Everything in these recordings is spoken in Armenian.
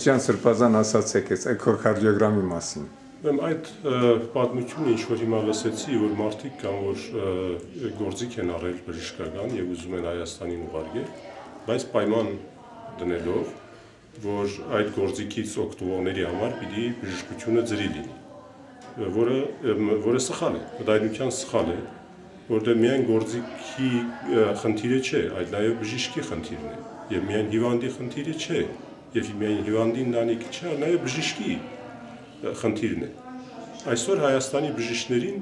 Ջան Սրբազան ասացեք այս էկոկարդիոգրամի մասին։ Այդ պատմությունը ինչ որ հիմա լսեցի, որ մարդիկ կան, որ գործիք են առել բժշկական եւ ուզում են Հայաստանին ուղարկել, բայց պայման դնելով, որ այդ գործիքից օգտվողների համար պիտի բժշկությունը ջրի լինի, որը սխալ է, բնականության սխալ է, որտեղ միայն գործիքի խնդիրը չէ, այլ նաեւ բժշկի խնդիրն է, եւ միայն հիվանդի խնդիրը չէ, եւ միայն հիվանդի ընտանիքի չէ, այլ նաեւ բժշկի խնդիրն է։ Այսօր Հայաստանի բժիշկներին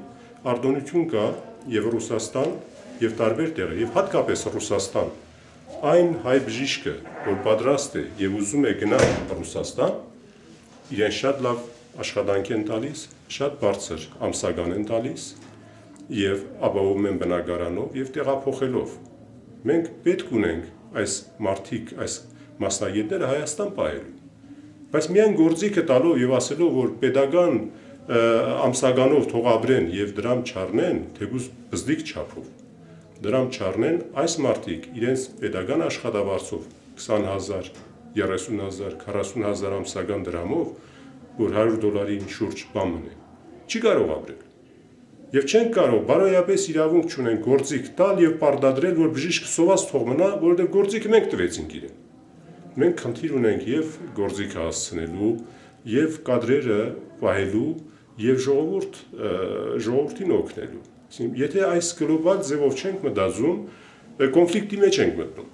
արտոնություն կա եւ Ռուսաստան եւ տարբեր տեղեր եւ հատկապես Ռուսաստան այն հայ բժիշկը, որ պատրաստ է եւ ուզում է գնալ Ռուսաստան, իրեն շատ լավ աշխատանք են տալիս, շատ բարձր ամսական են տալիս եւ ապահովում են բնակարանով եւ տեղափոխելով։ Մենք պետք ունենք այս մարդիկ, այս մասնագետները Հայաստան պահելու։ Բայց միայն գործիքը տալով եւ ասելով, որ pedagogan ամսականով թող ապրեն եւ դրամ չառնեն, թեկուզ բզդիկ չափով, դրամ չառնեն, այս մարդիկ իրենց pedagogan աշխատավարձով 20,000, 30,000, 40,000 ամսական դրամով, որ $100 շուրջ բան մնե, չի կարող ապրել։ Եվ չեն կարող բարոյապես իրավունք չունեն գործիք տալ եւ պարտադրել, որ բժիշկը սոված թող մնա, որովհետեւ գործիքը մենք տվեցինք իրեն։ Մենք խնդիր ունենք եւ գործիքը հասցնելու, եւ կադրերը պահելու, եւ ժողովրդին օգնելու։ Եթե այս գլոբալ ձևով չենք մտածում, կոնֆլիկտի մեջ ենք մտնում։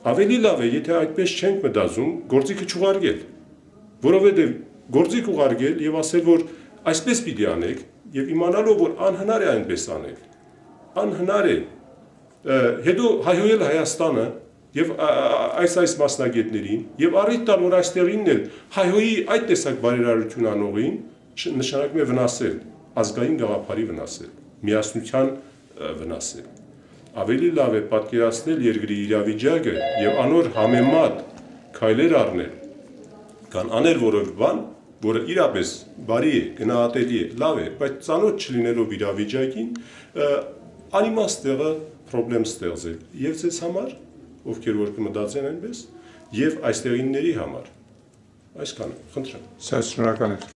Ավելի լավ է, եթե այդպես չենք մտածում, գործիքը չուղարկել, որովհետեւ գործիք ուղարկել եւ ասել, որ այսպես պիտի անեք, եւ իմանալով, որ անհնար է այնպես անել։ Անհնար է։ Հետո հայհոյել Հայաստանը եւ այս մասնագետներին եւ առիթ տալ, որ այստեղինն էլ հայհոյի այդ տեսակ բարերարություն անողին նշանակում է վնասել, ազգային գաղափարի վնասել, միասնության վնասել։ Ավելի լավ է պատկերացնել երկրի իրավիճակը եւ անոր համեմատ քայլեր առնել, կան անել որևէ բան, որը իրապես բարի է, գնահատելի է, լավ է, բայց ծանոթ չլինելով իրավիճակին, անիմաստ տեղը խնդրեմ ստեղծել եւ ցես համար, ովքեր որ կմտածեն այնպես, եւ այստեղինների համար։ Այսքանը, խնդրեմ։ Շատ շնորհակալ եմ։